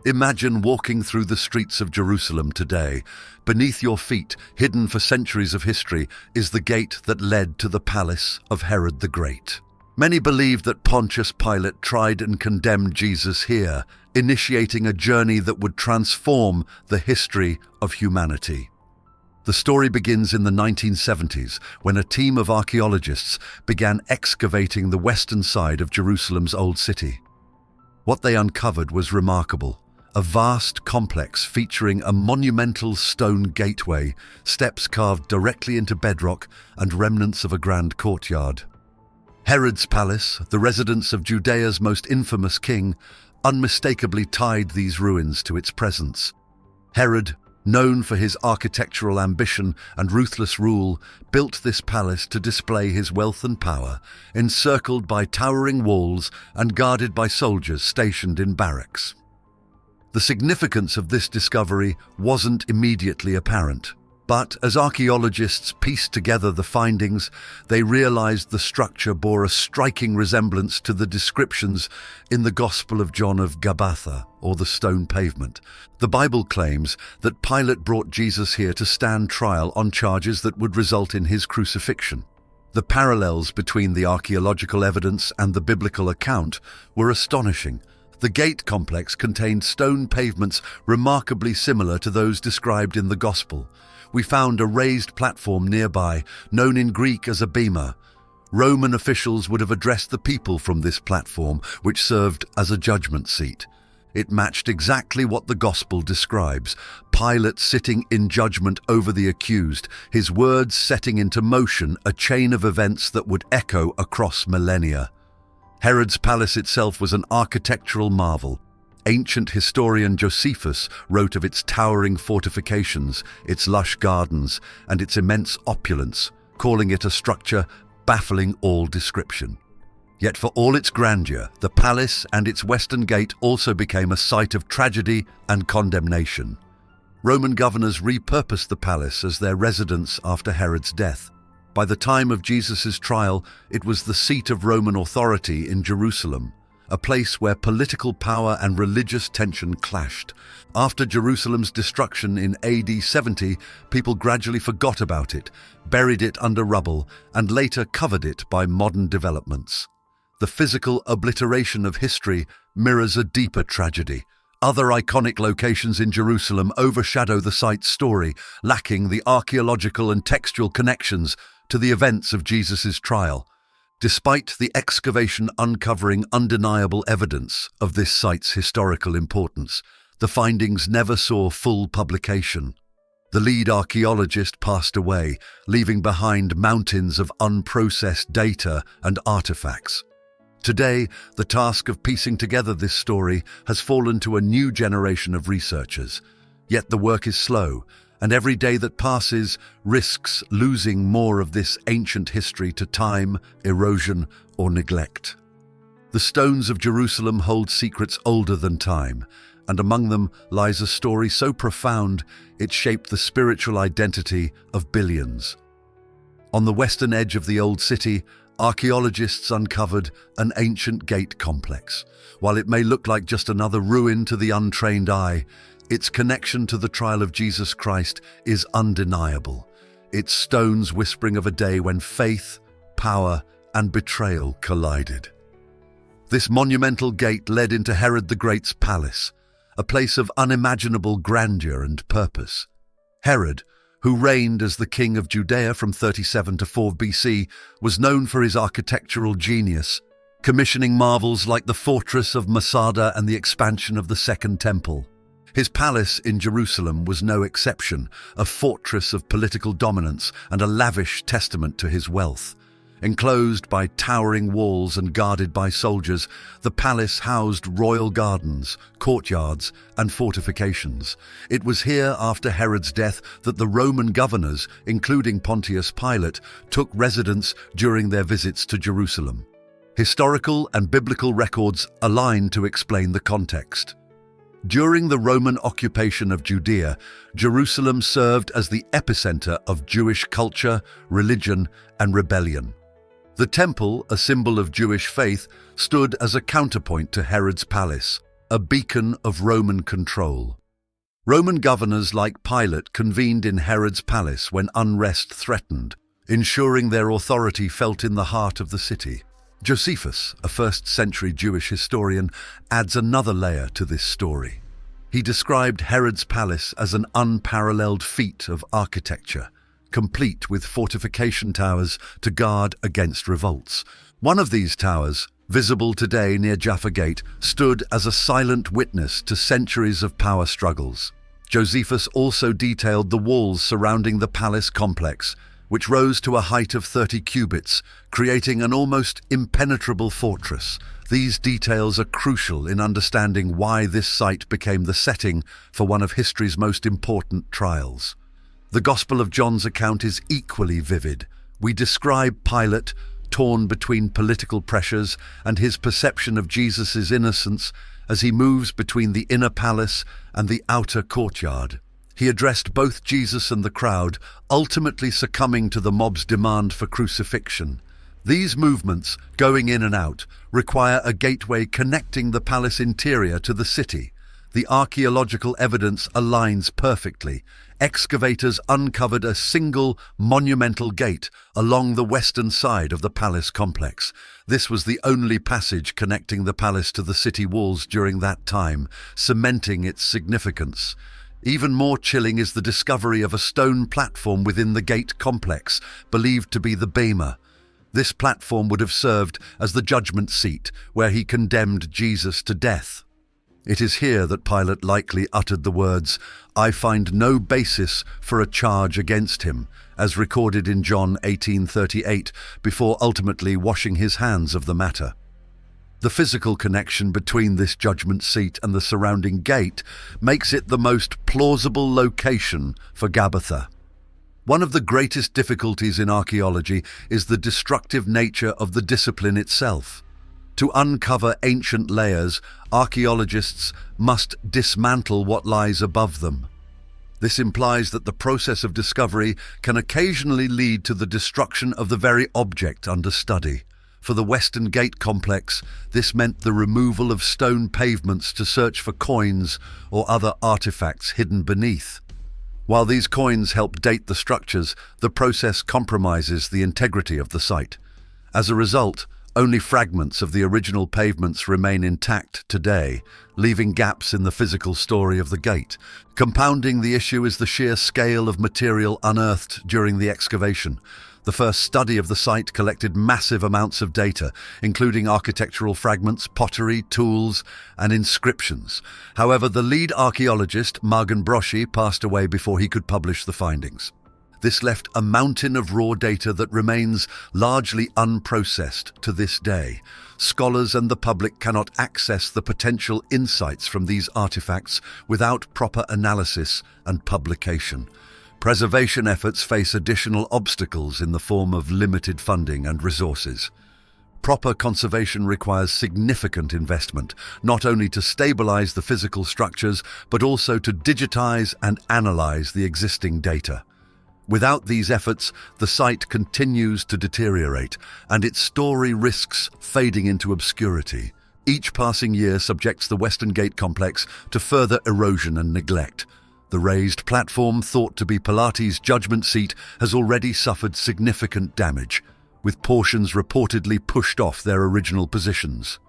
Imagine walking through the streets of Jerusalem today. Beneath your feet, hidden for centuries of history, is the gate that led to the palace of Herod the Great. Many believe that Pontius Pilate tried and condemned Jesus here, initiating a journey that would transform the history of humanity. The story begins in the 1970s, when a team of archaeologists began excavating the western side of Jerusalem's old city. What they uncovered was remarkable. A vast complex featuring a monumental stone gateway, steps carved directly into bedrock, and remnants of a grand courtyard. Herod's palace, the residence of Judea's most infamous king, unmistakably tied these ruins to its presence. Herod, known for his architectural ambition and ruthless rule, built this palace to display his wealth and power, encircled by towering walls and guarded by soldiers stationed in barracks. The significance of this discovery wasn't immediately apparent, but as archaeologists pieced together the findings, they realized the structure bore a striking resemblance to the descriptions in the Gospel of John of Gabbatha, or the stone pavement. The Bible claims that Pilate brought Jesus here to stand trial on charges that would result in his crucifixion. The parallels between the archaeological evidence and the biblical account were astonishing. The gate complex contained stone pavements remarkably similar to those described in the Gospel. We found a raised platform nearby, known in Greek as a bema. Roman officials would have addressed the people from this platform, which served as a judgment seat. It matched exactly what the Gospel describes: Pilate sitting in judgment over the accused, his words setting into motion a chain of events that would echo across millennia. Herod's palace itself was an architectural marvel. Ancient historian Josephus wrote of its towering fortifications, its lush gardens, and its immense opulence, calling it a structure baffling all description. Yet for all its grandeur, the palace and its western gate also became a site of tragedy and condemnation. Roman governors repurposed the palace as their residence after Herod's death. By the time of Jesus' trial, it was the seat of Roman authority in Jerusalem, a place where political power and religious tension clashed. After Jerusalem's destruction in AD 70, people gradually forgot about it, buried it under rubble, and later covered it by modern developments. The physical obliteration of history mirrors a deeper tragedy. Other iconic locations in Jerusalem overshadow the site's story, lacking the archaeological and textual connections to the events of Jesus' trial. Despite the excavation uncovering undeniable evidence of this site's historical importance, the findings never saw full publication. The lead archaeologist passed away, leaving behind mountains of unprocessed data and artifacts. Today, the task of piecing together this story has fallen to a new generation of researchers. Yet the work is slow, and every day that passes risks losing more of this ancient history to time, erosion, or neglect. The stones of Jerusalem hold secrets older than time, and among them lies a story so profound it shaped the spiritual identity of billions. On the western edge of the old city, archaeologists uncovered an ancient gate complex. While it may look like just another ruin to the untrained eye, its connection to the trial of Jesus Christ is undeniable, its stones whispering of a day when faith, power, and betrayal collided. This monumental gate led into Herod the Great's palace, a place of unimaginable grandeur and purpose. Herod, who reigned as the king of Judea from 37 to 4 BC, was known for his architectural genius, commissioning marvels like the fortress of Masada and the expansion of the Second Temple. His palace in Jerusalem was no exception, a fortress of political dominance and a lavish testament to his wealth. Enclosed by towering walls and guarded by soldiers, the palace housed royal gardens, courtyards, and fortifications. It was here, after Herod's death, that the Roman governors, including Pontius Pilate, took residence during their visits to Jerusalem. Historical and biblical records align to explain the context. During the Roman occupation of Judea, Jerusalem served as the epicenter of Jewish culture, religion, and rebellion. The temple, a symbol of Jewish faith, stood as a counterpoint to Herod's palace, a beacon of Roman control. Roman governors like Pilate convened in Herod's palace when unrest threatened, ensuring their authority felt in the heart of the city. Josephus, a first-century Jewish historian, adds another layer to this story. He described Herod's palace as an unparalleled feat of architecture, complete with fortification towers to guard against revolts. One of these towers, visible today near Jaffa Gate, stood as a silent witness to centuries of power struggles. Josephus also detailed the walls surrounding the palace complex, which rose to a height of 30 cubits, creating an almost impenetrable fortress. These details are crucial in understanding why this site became the setting for one of history's most important trials. The Gospel of John's account is equally vivid. We describe Pilate, torn between political pressures and his perception of Jesus' innocence as he moves between the inner palace and the outer courtyard. He addressed both Jesus and the crowd, ultimately succumbing to the mob's demand for crucifixion. These movements, going in and out, require a gateway connecting the palace interior to the city. The archaeological evidence aligns perfectly. Excavators uncovered a single monumental gate along the western side of the palace complex. This was the only passage connecting the palace to the city walls during that time, cementing its significance. Even more chilling is the discovery of a stone platform within the gate complex, believed to be the bema. This platform would have served as the judgment seat, where he condemned Jesus to death. It is here that Pilate likely uttered the words, "I find no basis for a charge against him," as recorded in John 18:38, before ultimately washing his hands of the matter. The physical connection between this judgment seat and the surrounding gate makes it the most plausible location for Gabbatha. One of the greatest difficulties in archaeology is the destructive nature of the discipline itself. To uncover ancient layers, archaeologists must dismantle what lies above them. This implies that the process of discovery can occasionally lead to the destruction of the very object under study. For the Western Gate complex, this meant the removal of stone pavements to search for coins or other artifacts hidden beneath. While these coins help date the structures, the process compromises the integrity of the site. As a result, only fragments of the original pavements remain intact today, leaving gaps in the physical story of the gate. Compounding the issue is the sheer scale of material unearthed during the excavation. The first study of the site collected massive amounts of data, including architectural fragments, pottery, tools, and inscriptions. However, the lead archaeologist, Magen Broschi, passed away before he could publish the findings. This left a mountain of raw data that remains largely unprocessed to this day. Scholars and the public cannot access the potential insights from these artifacts without proper analysis and publication. Preservation efforts face additional obstacles in the form of limited funding and resources. Proper conservation requires significant investment, not only to stabilize the physical structures, but also to digitize and analyze the existing data. Without these efforts, the site continues to deteriorate, and its story risks fading into obscurity. Each passing year subjects the Western Gate complex to further erosion and neglect. The raised platform, thought to be Pilate's judgment seat, has already suffered significant damage, with portions reportedly pushed off their original positions.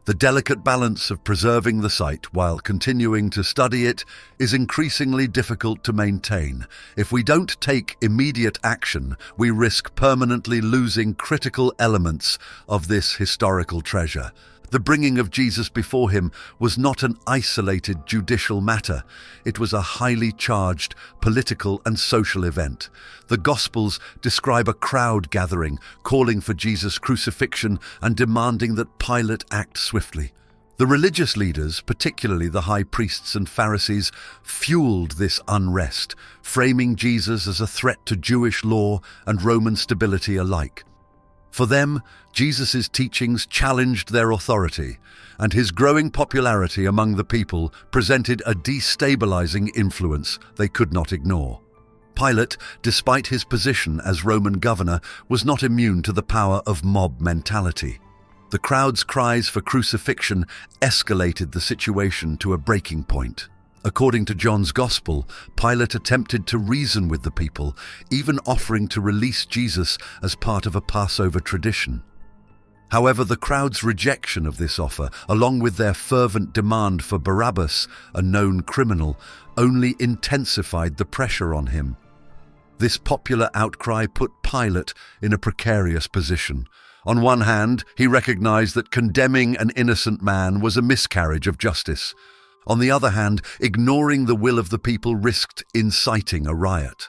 The delicate balance of preserving the site while continuing to study it is increasingly difficult to maintain. If we don't take immediate action, we risk permanently losing critical elements of this historical treasure. The bringing of Jesus before him was not an isolated judicial matter. It was a highly charged political and social event. The Gospels describe a crowd gathering, calling for Jesus' crucifixion and demanding that Pilate act swiftly. The religious leaders, particularly the high priests and Pharisees, fueled this unrest, framing Jesus as a threat to Jewish law and Roman stability alike. For them, Jesus' teachings challenged their authority, and his growing popularity among the people presented a destabilizing influence they could not ignore. Pilate, despite his position as Roman governor, was not immune to the power of mob mentality. The crowd's cries for crucifixion escalated the situation to a breaking point. According to John's Gospel, Pilate attempted to reason with the people, even offering to release Jesus as part of a Passover tradition. However, the crowd's rejection of this offer, along with their fervent demand for Barabbas, a known criminal, only intensified the pressure on him. This popular outcry put Pilate in a precarious position. On one hand, he recognized that condemning an innocent man was a miscarriage of justice. On the other hand, ignoring the will of the people risked inciting a riot.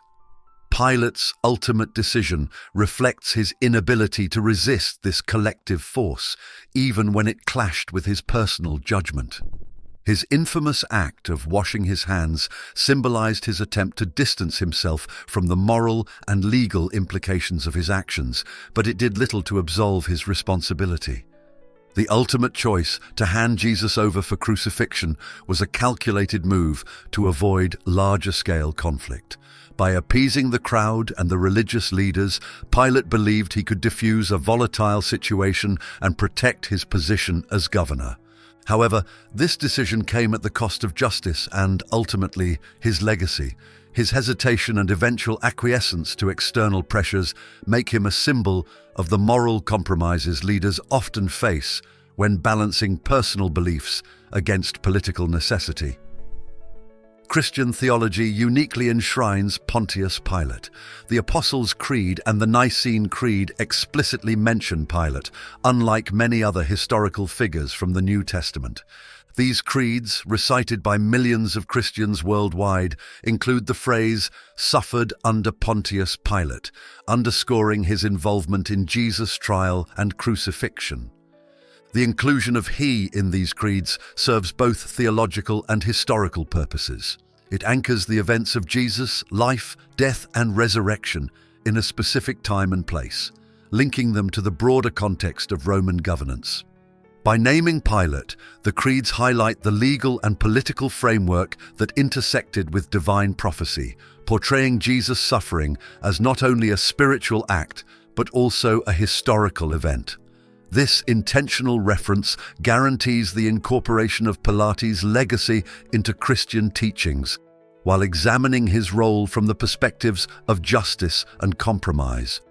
Pilate's ultimate decision reflects his inability to resist this collective force, even when it clashed with his personal judgment. His infamous act of washing his hands symbolized his attempt to distance himself from the moral and legal implications of his actions, but it did little to absolve his responsibility. The ultimate choice to hand Jesus over for crucifixion was a calculated move to avoid larger-scale conflict. By appeasing the crowd and the religious leaders, Pilate believed he could diffuse a volatile situation and protect his position as governor. However, this decision came at the cost of justice and, ultimately, his legacy. His hesitation and eventual acquiescence to external pressures make him a symbol of the moral compromises leaders often face when balancing personal beliefs against political necessity. Christian theology uniquely enshrines Pontius Pilate. The Apostles' Creed and the Nicene Creed explicitly mention Pilate, unlike many other historical figures from the New Testament. These creeds, recited by millions of Christians worldwide, include the phrase, "suffered under Pontius Pilate," underscoring his involvement in Jesus' trial and crucifixion. The inclusion of "he" in these creeds serves both theological and historical purposes. It anchors the events of Jesus' life, death, and resurrection in a specific time and place, linking them to the broader context of Roman governance. By naming Pilate, the creeds highlight the legal and political framework that intersected with divine prophecy, portraying Jesus' suffering as not only a spiritual act, but also a historical event. This intentional reference guarantees the incorporation of Pilate's legacy into Christian teachings, while examining his role from the perspectives of justice and compromise.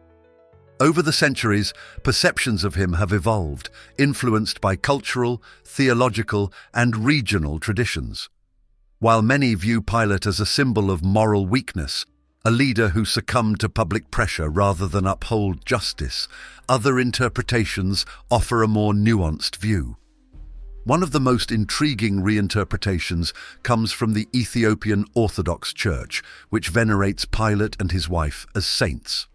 Over the centuries, perceptions of him have evolved, influenced by cultural, theological, and regional traditions. While many view Pilate as a symbol of moral weakness, a leader who succumbed to public pressure rather than uphold justice, other interpretations offer a more nuanced view. One of the most intriguing reinterpretations comes from the Ethiopian Orthodox Church, which venerates Pilate and his wife as saints.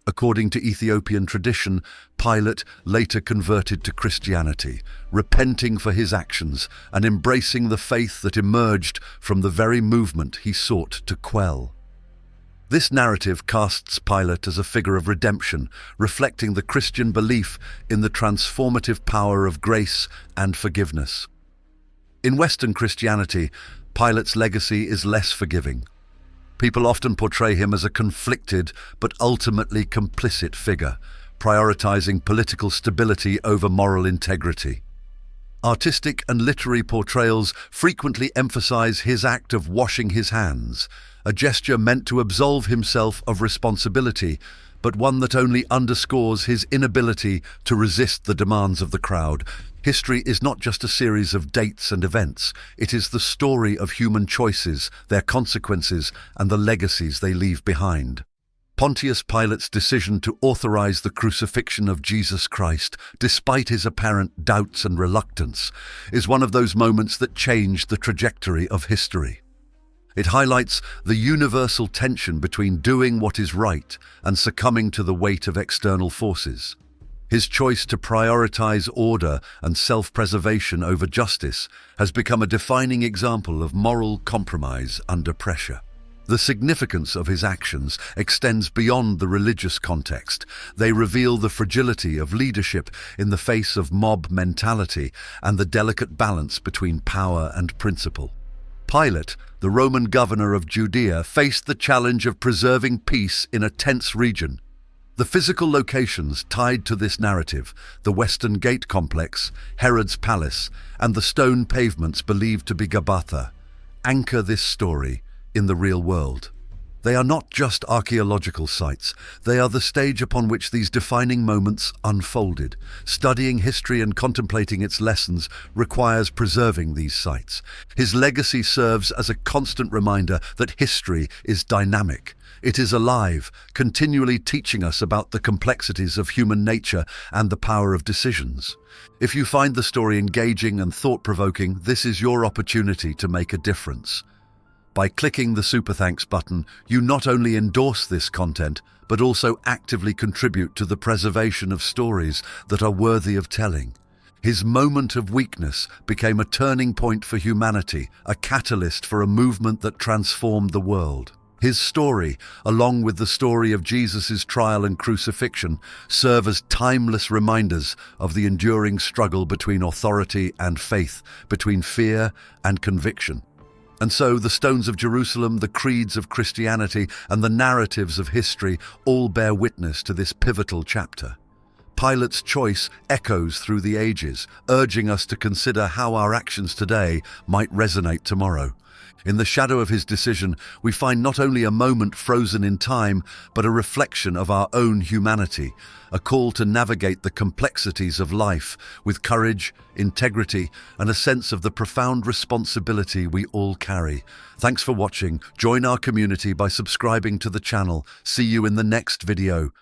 According to Ethiopian tradition, Pilate later converted to Christianity, repenting for his actions and embracing the faith that emerged from the very movement he sought to quell. This narrative casts Pilate as a figure of redemption, reflecting the Christian belief in the transformative power of grace and forgiveness. In Western Christianity, Pilate's legacy is less forgiving. People often portray him as a conflicted but ultimately complicit figure, prioritizing political stability over moral integrity. Artistic and literary portrayals frequently emphasize his act of washing his hands, a gesture meant to absolve himself of responsibility, but one that only underscores his inability to resist the demands of the crowd. History is not just a series of dates and events, it is the story of human choices, their consequences, and the legacies they leave behind. Pontius Pilate's decision to authorize the crucifixion of Jesus Christ, despite his apparent doubts and reluctance, is one of those moments that changed the trajectory of history. It highlights the universal tension between doing what is right and succumbing to the weight of external forces. His choice to prioritize order and self-preservation over justice has become a defining example of moral compromise under pressure. The significance of his actions extends beyond the religious context. They reveal the fragility of leadership in the face of mob mentality and the delicate balance between power and principle. Pilate, the Roman governor of Judea, faced the challenge of preserving peace in a tense region. The physical locations tied to this narrative, the Western Gate complex, Herod's palace, and the stone pavements believed to be Gabbatha, anchor this story in the real world. They are not just archaeological sites, they are the stage upon which these defining moments unfolded. Studying history and contemplating its lessons requires preserving these sites. His legacy serves as a constant reminder that history is dynamic. It is alive, continually teaching us about the complexities of human nature and the power of decisions. If you find the story engaging and thought-provoking, this is your opportunity to make a difference. By clicking the Super Thanks button, you not only endorse this content, but also actively contribute to the preservation of stories that are worthy of telling. His moment of weakness became a turning point for humanity, a catalyst for a movement that transformed the world. His story, along with the story of Jesus' trial and crucifixion, serve as timeless reminders of the enduring struggle between authority and faith, between fear and conviction. And so the stones of Jerusalem, the creeds of Christianity, and the narratives of history all bear witness to this pivotal chapter. Pilate's choice echoes through the ages, urging us to consider how our actions today might resonate tomorrow. In the shadow of his decision, we find not only a moment frozen in time, but a reflection of our own humanity, a call to navigate the complexities of life with courage, integrity, and a sense of the profound responsibility we all carry. Thanks for watching. Join our community by subscribing to the channel. See you in the next video.